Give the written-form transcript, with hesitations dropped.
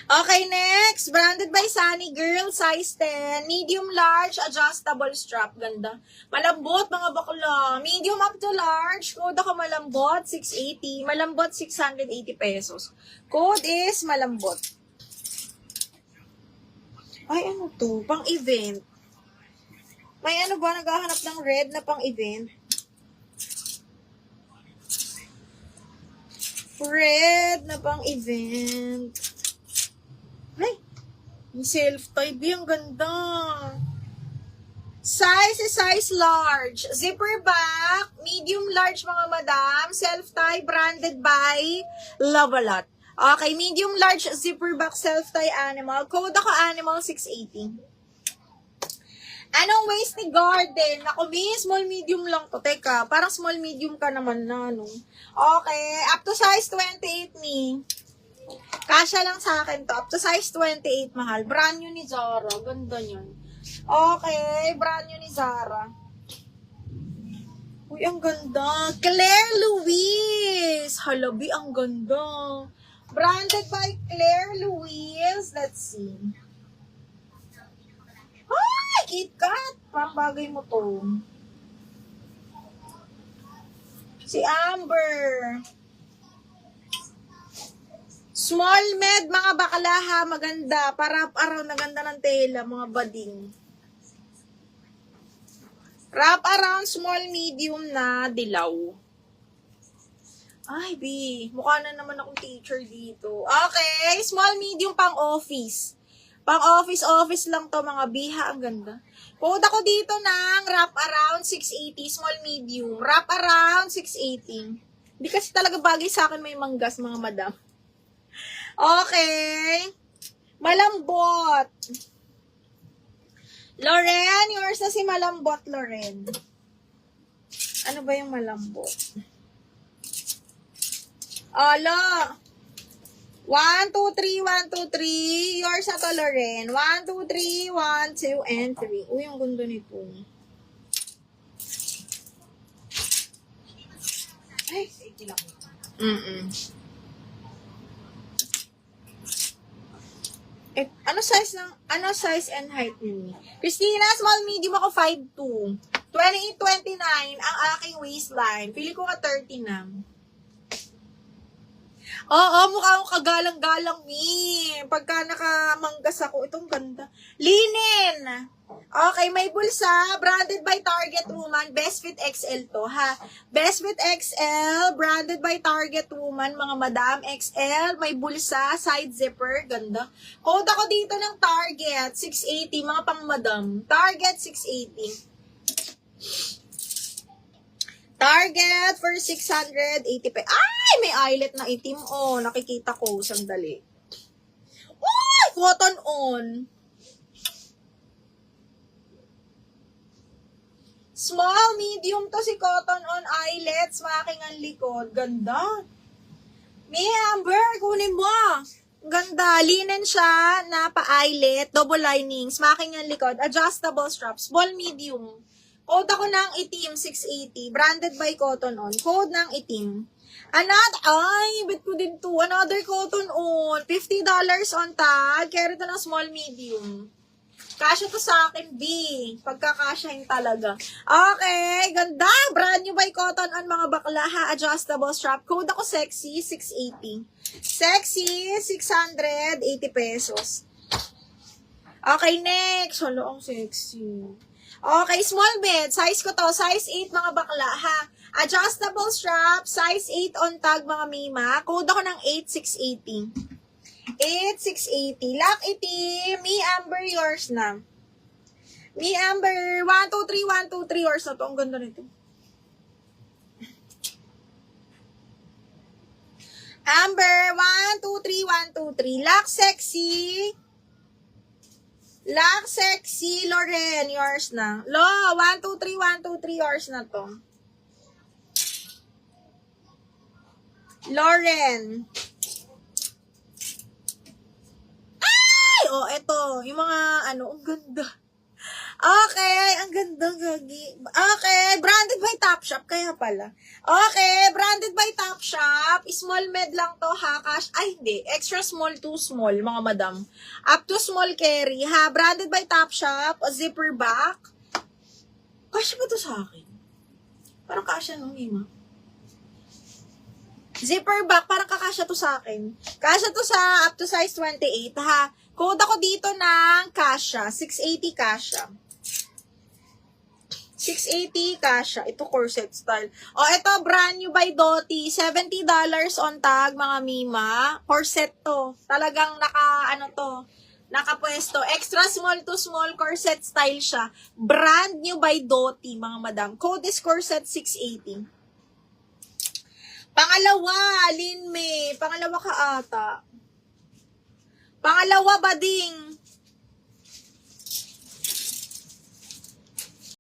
Okay, next. Branded by Sunny Girl, size 10. Medium large, adjustable strap. Ganda. Malambot, mga bakla. Medium up to large. Code ako malambot, 680. Malambot, 680 pesos. Code is malambot. Ay, ano to? Pang-event. May ano ba? Naghahanap ng red na pang-event? Red na pang-event. Ay, yung self-type. Ang ganda. Size is size large. Zipper back. Medium large, mga madam. Self-tie. Branded by Lovalot. Okay, medium large zipper back self-tie animal. Code ako animal 680. Anong waist ni Garden? Ako, small medium lang to. Teka, parang small medium ka naman na, no? Okay, up to size 28 ni. Kasya lang sa akin to. Up to size 28, mahal. Brand new ni Zara. Ganda yun. Okay, brand new ni Zara. Uy, ang ganda. Claire Louise. Halabi, ang ganda. Branded by Claire Louise. Let's see. Ay, KitKat. Parang bagay mo to. Si Amber. Small med, mga bakla ha. Maganda. Para araw na ganda ng tela, mga bading. Wrap around small medium na dilaw. Ay, B. Mukha na naman akong teacher dito. Okay. Small medium pang office. Pang office lang to, mga biha. Ang ganda. Code ako dito ng wrap around 680. Small medium. Wrap around 680. Hindi kasi talaga bagay sa akin may manggas, mga madam. Okay. Malambot. Loren, yours na si malambot, Loren. Ano ba yung malambot? Ala. 1, 2, 3, 1, 2, 3. Yours na to, Loren. 1, 2, 3, 1, 2, and 3. Uy, ang ganda nito. Ay, sige lang. Eh, ano size and height ni? Christina, small medium ako 5'2". 28-29 ang aking waistline. Pili ko nga 30 na. Oo, mukha akong kagalang-galang, mi. Pagka nakamanggas ako, itong ganda. Linen. Okay, may bulsa. Branded by Target Woman. Best Fit XL to, ha? Best Fit XL. Branded by Target Woman. Mga madam, XL. May bulsa. Side zipper. Ganda. Code ako dito ng Target. 680. Mga pang madam. Target 680. Target for 680 pesos. Ay, may eyelet na itim. Oh, nakikita ko. Sandali. Uy, cotton on. Small, medium to si cotton on eyelets. Making ang likod. Ganda. May Amber, kunin mo. Ganda. Linen siya na pa-eyelet. Double linings. Making ang likod. Adjustable straps. Small, medium. Code ako ng itim, 680. Branded by Cotton On. Code ng itim. Bet ko din to. Another Cotton On. $50 on tag. Carry to ng small, medium. Kasya to sa akin, B. Pagkakasyahin talaga. Okay, ganda. Brand new by Cotton On, mga bakla, ha. Adjustable strap. Code ako sexy, 680. Sexy, 680 pesos. Okay, next. Hala, ang sexy. Okay, small bed. Size ko to. Size 8, mga bakla, ha. Adjustable strap. Size 8 on tag, mga mima. Code ako ng 8680. 8680. Lock itim. Me Amber, yours na. Me Amber. 1, 2, 3, 1, 2, 3. Yours na to. Ang ganda nito. Amber. 1, 2, 3, 1, 2, 3. Lock sexy. Lock sexy, Loren, yours na. 1, 2, 3, 1, 2, 3, yours na to. Loren. Ay! Eto. Yung mga, ang ganda. Okay, ang ganda, gagi. Okay, branded by Topshop, kaya pala. Okay, branded by Topshop. Small med lang to, ha? Cash, ay, hindi. Extra small to small, mga madam. Up to small carry, ha? Branded by Topshop. A zipper back. Kasya ba to sa akin? Parang kasya, no, Mima? Zipper back, parang kakasya to sa akin. Kasya to sa up to size 28, ha? Code ako dito ng kasya. 680 kasya. 680 kasya. Ito corset style. O, ito brand new by Doty. $70 on tag, mga Mima. Corset to. Talagang nakapwesto. Extra small to small corset style siya. Brand new by Doty, mga madam. Code is corset 680. Pangalawa, Lin May. Pangalawa ka ata. Pangalawa, Bading.